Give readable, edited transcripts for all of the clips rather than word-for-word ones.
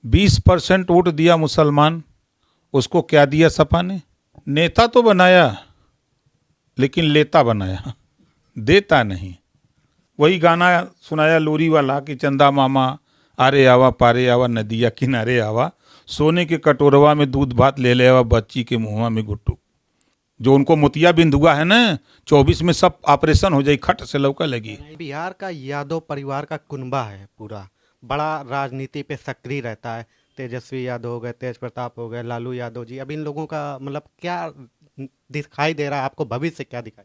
20% vote दिया मुसलमान, उसको क्या दिया सपा ने? नेता तो बनाया लेकिन लेता बनाया, देता नहीं। वही गाना सुनाया लोरी वाला कि चंदा मामा आरे आवा पारे आवा नदिया किनारे आवा, सोने के कटोरवा में दूध भात ले ले आवा, बच्ची के मुंहवा में गुट्टू। जो उनको मोतिया बिंद हुआ है ना, 24 में सब ऑपरेशन हो जाए, खट से लौका लगी। बिहार का यादव परिवार का कुनबा है पूरा, बड़ा राजनीति पे सक्रिय रहता है। तेजस्वी यादव हो गए, तेज प्रताप हो गए, लालू यादव जी, अब इन लोगों का मतलब क्या दिखाई दे रहा है आपको? भविष्य क्या दिखाई?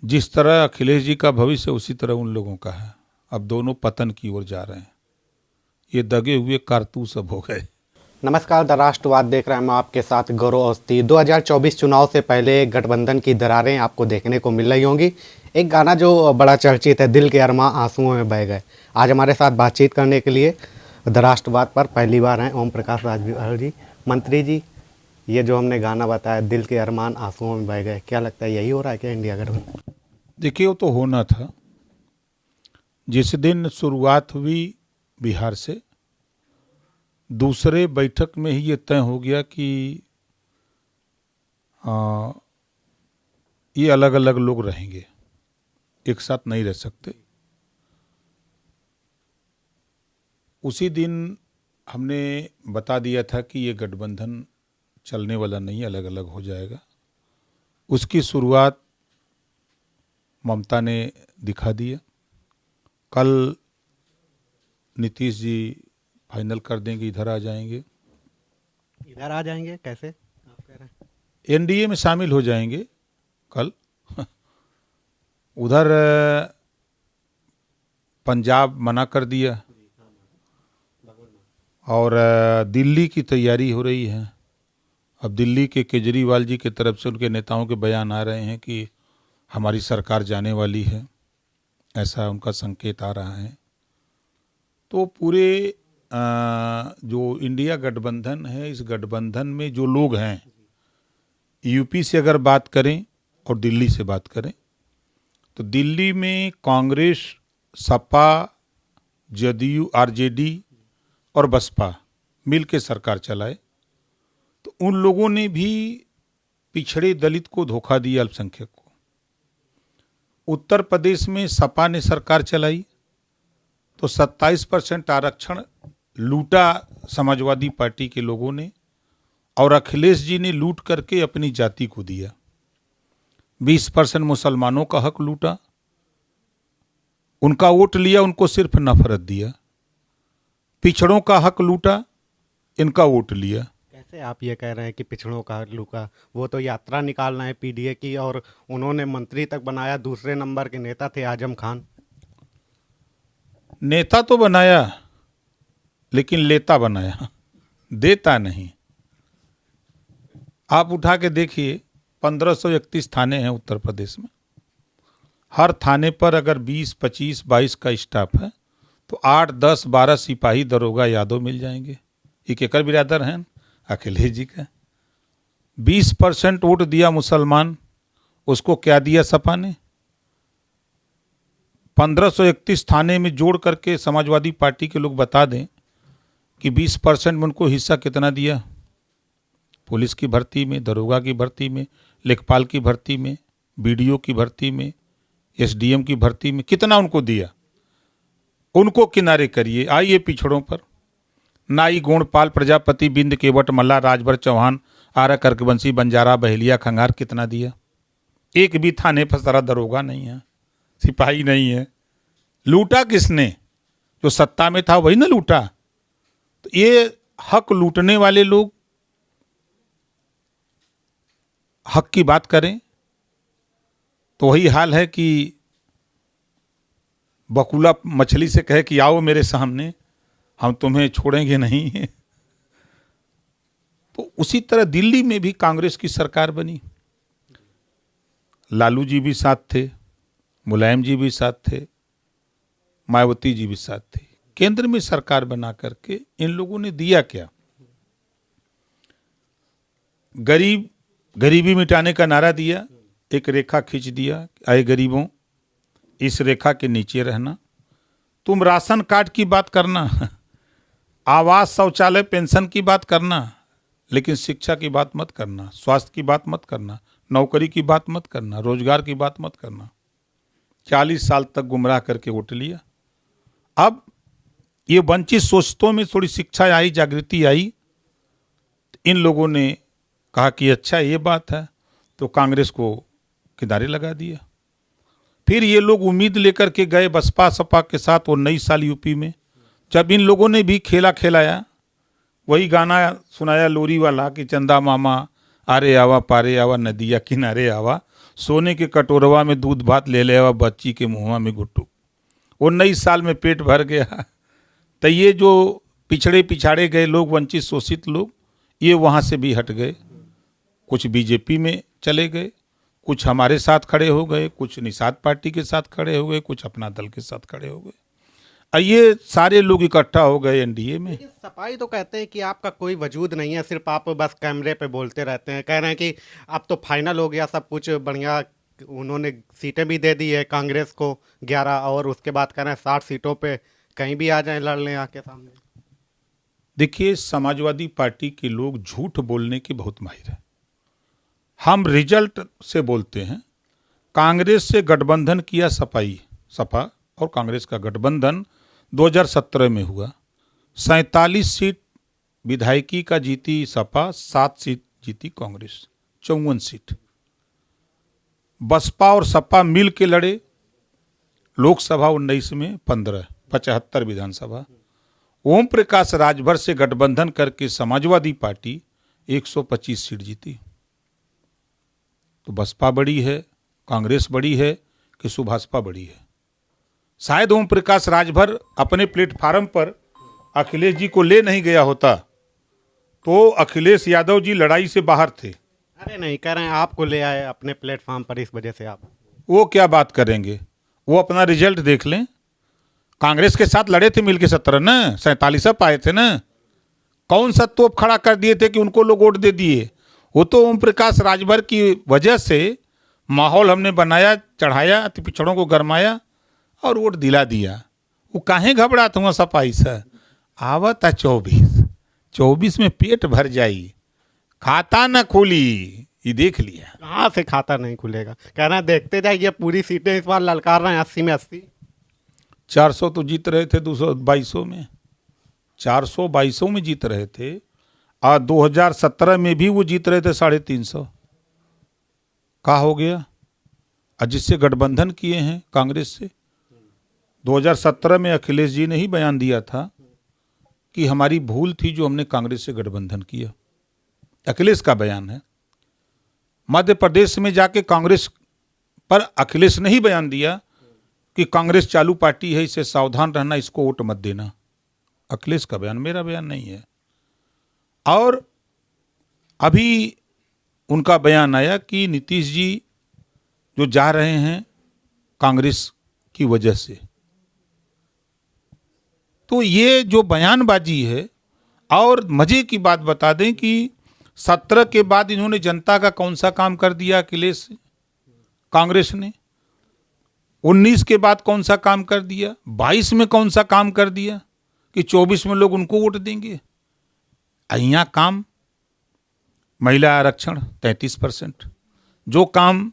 जिस तरह अखिलेश जी का भविष्य उसी तरह उन लोगों का है। अब दोनों पतन की ओर जा रहे हैं। ये दगे हुए कारतूस अब हो गए। नमस्कार, द राष्ट्रवाद देख रहे हैं, मैं आपके साथ गौरव अवस्थी। 2024 चुनाव से पहले गठबंधन की दरारें आपको देखने को मिल रही होंगी। एक गाना जो बड़ा चर्चित है, दिल के अरमां आंसुओं में बह गए। आज हमारे साथ बातचीत करने के लिए द राष्ट्रवाद पर पहली बार हैं ओम प्रकाश राजभर जी। मंत्री जी, ये जो हमने गाना बताया, दिल के अरमान आंसुओं में बह गए, क्या लगता है यही हो रहा है क्या इंडिया गठबंधन? देखिए, वो तो होना था। जिस दिन शुरुआत हुई बिहार से, दूसरे बैठक में ही ये तय हो गया कि ये अलग अलग लोग रहेंगे, एक साथ नहीं रह सकते। उसी दिन हमने बता दिया था कि ये गठबंधन चलने वाला नहीं, अलग अलग हो जाएगा। उसकी शुरुआत ममता ने दिखा दिया। कल नीतीश जी फाइनल कर देंगे, इधर आ जाएंगे। इधर आ जाएंगे कैसे आप कह रहे हैं? एनडीए में शामिल हो जाएंगे कल। उधर पंजाब मना कर दिया और दिल्ली की तैयारी हो रही है। अब दिल्ली के केजरीवाल जी की तरफ से उनके नेताओं के बयान आ रहे हैं कि हमारी सरकार जाने वाली है, ऐसा उनका संकेत आ रहा है। तो पूरे जो इंडिया गठबंधन है, इस गठबंधन में जो लोग हैं, यूपी से अगर बात करें और दिल्ली से बात करें, तो दिल्ली में कांग्रेस, सपा, जदयू, आरजेडी और बसपा मिल के सरकार चलाए। तो उन लोगों ने भी पिछड़े दलित को धोखा दिया, अल्पसंख्यक को। उत्तर प्रदेश में सपा ने सरकार चलाई तो 27% आरक्षण लूटा समाजवादी पार्टी के लोगों ने, और अखिलेश जी ने लूट करके अपनी जाति को दिया। 20% मुसलमानों का हक लूटा, उनका वोट लिया, उनको सिर्फ नफरत दिया। पिछड़ों का हक लूटा, इनका वोट लिया। कैसे आप ये कह रहे हैं कि पिछड़ों का लूका? वो तो यात्रा निकालना है पीडीए की, और उन्होंने मंत्री तक बनाया। दूसरे नंबर के नेता थे आजम खान। नेता तो बनाया लेकिन लेता बनाया, देता नहीं। आप उठा के देखिए, 1531 थाने हैं उत्तर प्रदेश में। हर थाने पर अगर 20, 25, 22 का स्टाफ है तो 8, 10, 12 सिपाही दरोगा यादव मिल जाएंगे। ये केकर बिरादर हैं? अखिलेश जी का। 20% वोट दिया मुसलमान, उसको क्या दिया सपा ने? 1531 थाने में जोड़ करके समाजवादी पार्टी के लोग बता दें कि 20% में उनको हिस्सा कितना दिया। पुलिस की भर्ती में, दरोगा की भर्ती में, लेखपाल की भर्ती में, बीडीओ की भर्ती में, एसडीएम की भर्ती में कितना उनको दिया? उनको किनारे करिए। आइए पिछड़ों पर। नाई, गोंडपाल, प्रजापति, बिंद, केवट, मल्ला, राजभर, चौहान, आरा, कर्कवंशी, बंजारा, बहेलिया, खंगार कितना दिया? एक भी थाने पर सारा दरोगा नहीं है, सिपाही नहीं है। लूटा किसने? जो सत्ता में था वही ना लूटा। तो ये हक लूटने वाले लोग हक की बात करें तो वही हाल है कि बकुला मछली से कहे कि आओ मेरे सामने, हम तुम्हें छोड़ेंगे नहीं। तो उसी तरह दिल्ली में भी कांग्रेस की सरकार बनी। लालू जी भी साथ थे, मुलायम जी भी साथ थे, मायावती जी भी साथ थे। केंद्र में सरकार बना करके इन लोगों ने दिया क्या? गरीबी मिटाने का नारा दिया, एक रेखा खींच दिया, आए गरीबों इस रेखा के नीचे रहना। तुम राशन कार्ड की बात करना, आवास, शौचालय, पेंशन की बात करना, लेकिन शिक्षा की बात मत करना, स्वास्थ्य की बात मत करना, नौकरी की बात मत करना, रोजगार की बात मत करना। 40 साल तक गुमराह करके वोट लिया। अब ये वंचित शोषितों में थोड़ी शिक्षा आई, जागृति आई, इन लोगों ने कहा कि अच्छा ये बात है, तो कांग्रेस को किनारे लगा दिया। फिर ये लोग उम्मीद लेकर के गए बसपा सपा के साथ वो 19 साल यूपी में, जब इन लोगों ने भी खेला खिलाया, वही गाना सुनाया लोरी वाला कि चंदा मामा आरे आवा पारे आवा नदिया किनारे आवा, सोने के कटोरवा में दूध भात ले ले आवा, बच्ची के मुँहवा में गुट्टू। 19 साल में पेट भर गया। तो ये जो पिछड़े पिछाड़े गए लोग, वंचित शोषित लोग, ये वहाँ से भी हट गए। कुछ बीजेपी में चले गए, कुछ हमारे साथ खड़े हो गए, कुछ निषाद पार्टी के साथ खड़े हो गए, कुछ अपना दल के साथ खड़े हो गए। ये सारे लोग इकट्ठा हो गए एनडीए में। सपाई तो कहते हैं कि आपका कोई वजूद नहीं है, सिर्फ आप बस कैमरे पे बोलते रहते हैं। कह रहे हैं कि अब तो फाइनल हो गया सब कुछ बढ़िया, उन्होंने सीटें भी दे दी है कांग्रेस को 11, और उसके बाद कह रहे हैं 60 सीटों पे कहीं भी आ जाएं, लड़ लें आके सामने। देखिए, समाजवादी पार्टी के लोग झूठ बोलने के बहुत माहिर हैं। हम रिजल्ट से बोलते हैं। कांग्रेस से गठबंधन किया सपा और कांग्रेस का गठबंधन 2017 में हुआ। 47 सीट विधायकी का जीती सपा, 7 सीट जीती कांग्रेस, 54 सीट। बसपा और सपा मिल के लड़े लोकसभा 19 में 15, 75 विधानसभा। ओम प्रकाश राजभर से गठबंधन करके समाजवादी पार्टी 125 सीट जीती। तो बसपा बड़ी है, कांग्रेस बड़ी है कि सुभाषपा बड़ी है? शायद ओम प्रकाश राजभर अपने प्लेटफार्म पर अखिलेश जी को ले नहीं गया होता तो अखिलेश यादव जी लड़ाई से बाहर थे। अरे नहीं, कह रहे हैं आपको ले आए अपने प्लेटफॉर्म पर, इस वजह से आप। वो क्या बात करेंगे, वो अपना रिजल्ट देख लें। कांग्रेस के साथ लड़े थे मिलके 17 न, 47 पाए थे न। कौन सा तोप खड़ा कर दिए थे कि उनको लोग वोट दे दिए? वो तो ओम प्रकाश राजभर की वजह से माहौल हमने बनाया, चढ़ाया, पिछड़ों को गरमाया और वोट दिला दिया। वो काहे घबरात हुआ सपाई से? आवत 24 में पेट भर जाई, खाता न खुली, ये देख लिया। कहाँ से खाता नहीं खुलेगा? कह रहे हैं देखते जाइए, पूरी सीटें इस बार ललकार रहे हैं 80 में 80। 400 तो जीत रहे थे 222 में, 422 में जीत रहे थे, और 2017 में भी वो जीत रहे थे 350। क्या हो गया? और जिससे गठबंधन किए हैं कांग्रेस से, 2017 में अखिलेश जी ने ही बयान दिया था कि हमारी भूल थी जो हमने कांग्रेस से गठबंधन किया। अखिलेश का बयान है। मध्य प्रदेश में जाके कांग्रेस पर अखिलेश ने ही बयान दिया कि कांग्रेस चालू पार्टी है, इससे सावधान रहना, इसको वोट मत देना। अखिलेश का बयान, मेरा बयान नहीं है। और अभी उनका बयान आया कि नीतीश जी जो जा रहे हैं कांग्रेस की वजह से। तो ये जो बयानबाजी है, और मजे की बात बता दें कि 17 के बाद इन्होंने जनता का कौन सा काम कर दिया अखिलेश कांग्रेस ने? 19 के बाद कौन सा काम कर दिया? 22 में कौन सा काम कर दिया कि 24 में लोग उनको वोट देंगे? यहाँ काम महिला आरक्षण 33%, जो काम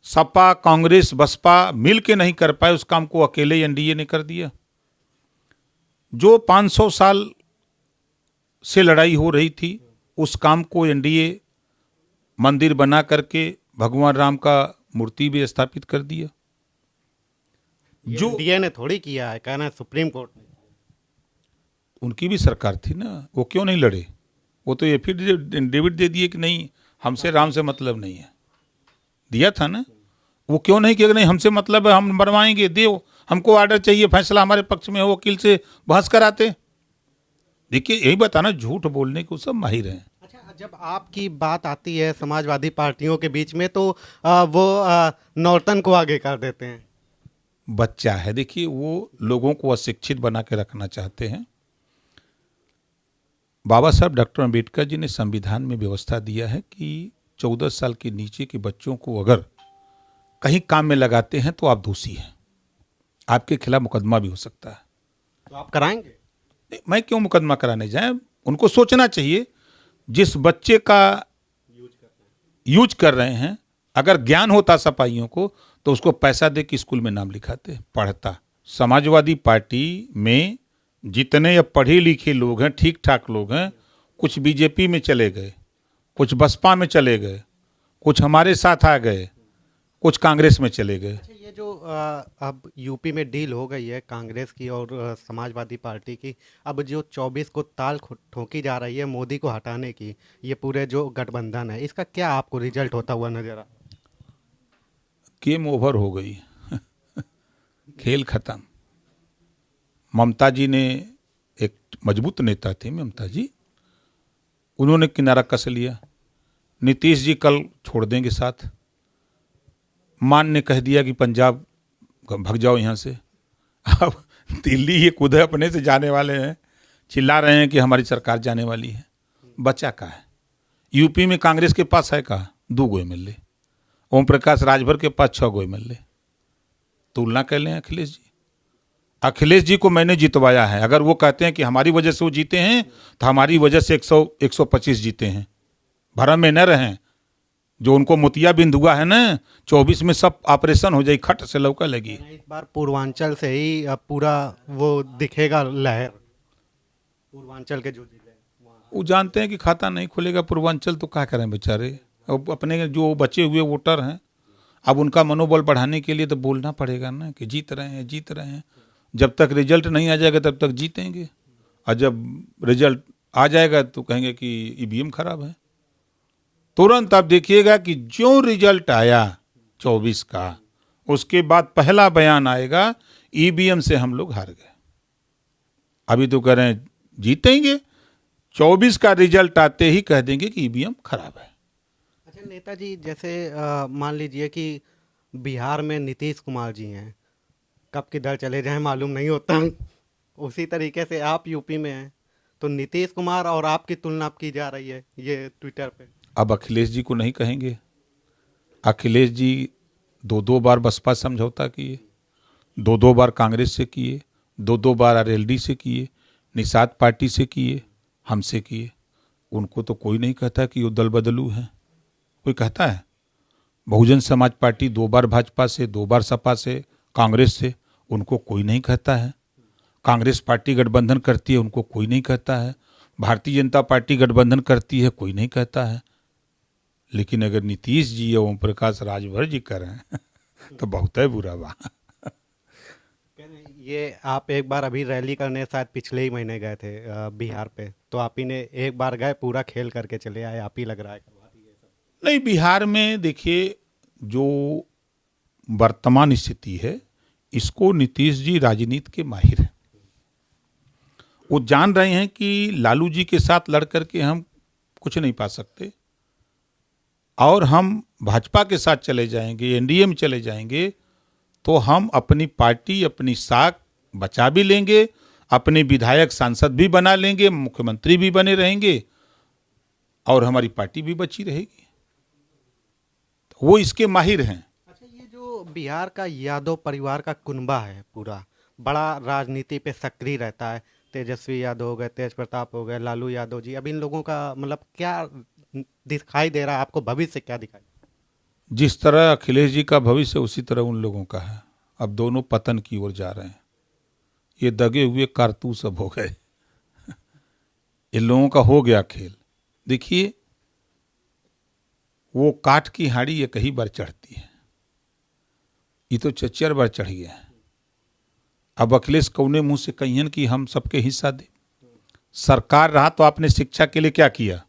सपा कांग्रेस बसपा मिल के नहीं कर पाए, उस काम को अकेले एनडीए ने कर दिया। जो 500 साल से लड़ाई हो रही थी, उस काम को एनडीए मंदिर बना करके भगवान राम का मूर्ति भी स्थापित कर दिया। जो एनडीए ने थोड़ी किया है, कहना है सुप्रीम कोर्ट ने। उनकी भी सरकार थी ना, वो क्यों नहीं लड़े? वो तो एफिडेविट दे दिए कि नहीं, हमसे राम से मतलब नहीं है, दिया था ना। वो क्यों नहीं किया नहीं हमसे मतलब है, हम बनवाएंगे, दो, हमको ऑर्डर चाहिए, फैसला हमारे पक्ष में हो, वकील से बहस कराते। देखिए, यही बताना, झूठ बोलने को सब माहिर हैं। अच्छा, जब आपकी बात आती है समाजवादी पार्टियों के बीच में तो वो नौटन को आगे कर देते हैं। बच्चा है, देखिए, वो लोगों को अशिक्षित बना के रखना चाहते हैं। बाबा साहब डॉक्टर अम्बेडकर जी ने संविधान में व्यवस्था दिया है कि 14 साल के नीचे के बच्चों को अगर कहीं काम में लगाते हैं तो आप दोषी हैं, आपके खिलाफ मुकदमा भी हो सकता है। तो आप कराएंगे? मैं क्यों मुकदमा कराने जाए? उनको सोचना चाहिए, जिस बच्चे का यूज कर रहे हैं, अगर ज्ञान होता सपाइयों को तो उसको पैसा दे के स्कूल में नाम लिखाते, पढ़ता। समाजवादी पार्टी में जितने अब पढ़े लिखे लोग हैं, ठीक ठाक लोग हैं, कुछ बीजेपी में चले गए, कुछ बसपा में चले गए, कुछ हमारे साथ आ गए, कुछ कांग्रेस में चले गए। अच्छा, ये जो अब यूपी में डील हो गई है कांग्रेस की और समाजवादी पार्टी की, अब जो 24 को ताल ठोकी जा रही है मोदी को हटाने की, ये पूरे जो गठबंधन है, इसका क्या आपको रिजल्ट होता हुआ नजर आ? गेम ओवर हो गई। खेल खत्म। ममता जी ने, एक मजबूत नेता थी ममता जी, उन्होंने किनारा कस लिया। नीतीश जी कल छोड़ देंगे साथ। मान ने कह दिया कि पंजाब भाग जाओ यहाँ से। अब दिल्ली ये खुद अपने से जाने वाले हैं, चिल्ला रहे हैं कि हमारी सरकार जाने वाली है। बचा का है? यूपी में कांग्रेस के पास है का 2 एमएलए, ओम प्रकाश राजभर के पास 6 एमएलए। तुलना कर लें अखिलेश जी। अखिलेश जी को मैंने जितवाया है। अगर वो कहते हैं कि हमारी वजह से वो जीते हैं, तो हमारी वजह से 125 जीते हैं। भरम में न रहें। जो उनको मोतियाबिंद हुआ है ना, 24 में सब ऑपरेशन हो जाए, खट से लौका लगी। इस बार पूर्वांचल से ही अब पूरा वो दिखेगा लहर, पूर्वांचल के जो जिले हैं वहाँ। वो जानते हैं कि खाता नहीं खुलेगा पूर्वांचल, तो क्या करें बेचारे। अब अपने जो बचे हुए वोटर हैं, अब उनका मनोबल बढ़ाने के लिए तो बोलना पड़ेगा ना कि जीत रहे हैं, जीत रहे हैं। जब तक रिजल्ट नहीं आ जाएगा तब तक जीतेंगे, और जब रिजल्ट आ जाएगा तो कहेंगे कि ईवीएम खराब है। तुरंत आप देखिएगा कि जो रिजल्ट आया 24 का, उसके बाद पहला बयान आएगा ईवीएम से हम लोग हार गए। अभी तो कह रहे हैं जीतेंगे, 24 का रिजल्ट आते ही कह देंगे कि ईवीएम खराब है। अच्छा नेताजी, जैसे मान लीजिए कि बिहार में नीतीश कुमार जी हैं, कब किधर चले जाएं मालूम नहीं होता। उसी तरीके से आप यूपी में हैं, तो नीतीश कुमार और आपकी तुलना अब की जा रही है ये ट्विटर पे। अब अखिलेश जी को नहीं कहेंगे। अखिलेश जी 2 बार बसपा समझौता किए, 2 बार कांग्रेस से किए, 2 बार आरएलडी से किए, निषाद पार्टी से किए, हमसे किए। उनको तो कोई नहीं कहता कि वो दल बदलू हैं। कोई कहता है? बहुजन समाज पार्टी 2 बार भाजपा से, 2 बार सपा से, कांग्रेस से, उनको कोई नहीं कहता है। कांग्रेस पार्टी गठबंधन करती है, उनको कोई नहीं कहता है। भारतीय जनता पार्टी गठबंधन करती है, कोई नहीं कहता है। लेकिन अगर नीतीश जी या ओम प्रकाश राजभर जी करें तो बहुत है बुरा बा। ये आप एक बार अभी रैली करने शायद पिछले ही महीने गए थे बिहार पे, तो आप ही ने एक बार गए, पूरा खेल करके चले आए, आप ही लग रहा है करवा दिए सब। नहीं, बिहार में देखिए जो वर्तमान स्थिति है, इसको नीतीश जी राजनीति के माहिर हैं। वो जान रहे हैं कि लालू जी के साथ लड़ करके हम कुछ नहीं पा सकते, और हम भाजपा के साथ चले जाएंगे, एनडीए में चले जाएंगे, तो हम अपनी पार्टी, अपनी साख बचा भी लेंगे, अपने विधायक सांसद भी बना लेंगे, मुख्यमंत्री भी बने रहेंगे, और हमारी पार्टी भी बची रहेगी। तो वो इसके माहिर हैं। अच्छा, ये जो बिहार का यादव परिवार का कुनबा है पूरा, बड़ा राजनीति पे सक्रिय रहता है। तेजस्वी यादव हो गए, तेज प्रताप हो गए, लालू यादव जी, अब इन लोगों का मतलब क्या दिखाई दे रहा है आपको? भविष्य क्या दिखाई? जिस तरह अखिलेश जी का भविष्य, उसी तरह उन लोगों का है। अब दोनों पतन की ओर जा रहे हैं। ये दगे हुए कारतूस अब हो गए। इन लोगों का हो गया खेल। देखिए, वो काठ की हाड़ी एक ही बार चढ़ती है, ये तो 4 बार चढ़ गया है। अब अखिलेश कौने मुंह से कहियन कि हम सबके हिस्सा दे। सरकार रहा तो आपने शिक्षा के लिए क्या किया?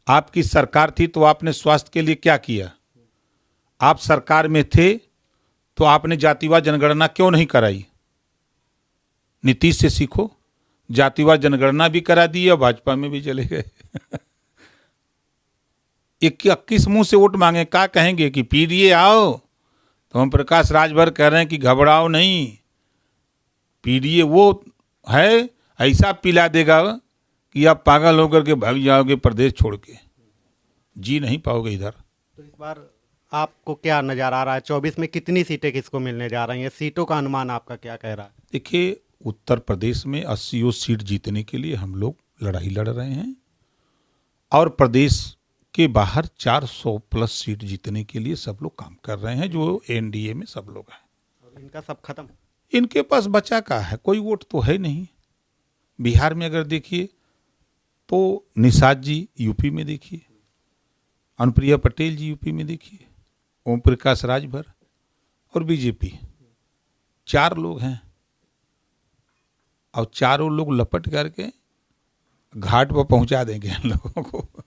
आपकी सरकार थी तो आपने स्वास्थ्य के लिए क्या किया? आप सरकार में थे तो आपने जातिवार जनगणना क्यों नहीं कराई? नीतीश से सीखो, जातिवार जनगणना भी करा दी और भाजपा में भी चले गए। 21 मुंह से वोट मांगे, क्या कहेंगे कि पीडीए आओ? तो हम प्रकाश राजभर कह रहे हैं कि घबराओ नहीं, पीडीए वो है, ऐसा पिला देगा कि आप पागल होकर के भाग जाओगे प्रदेश छोड़ के, जी नहीं पाओगे इधर। तो इस बार आपको क्या नजर आ रहा है? 24 में कितनी सीटें किसको मिलने जा रही हैं? सीटों का अनुमान आपका क्या कह रहा है? देखिए, उत्तर प्रदेश में 80 सीट जीतने के लिए हम लोग लड़ाई लड़ रहे हैं और प्रदेश के बाहर 400 प्लस सीट जीतने के लिए सब लोग काम कर रहे हैं, जो एनडीए में सब लोग हैं। और इनका सब खत्म। इनके पास बचा का है, कोई वोट तो है नहीं। बिहार में अगर देखिए तो निषाद जी यूपी में देखिए, अनुप्रिया पटेल जी यूपी में देखिए, ओम प्रकाश राजभर और बीजेपी, 4 लोग हैं और चारों लोग लपट करके घाट पर पहुंचा देंगे इन लोगों को।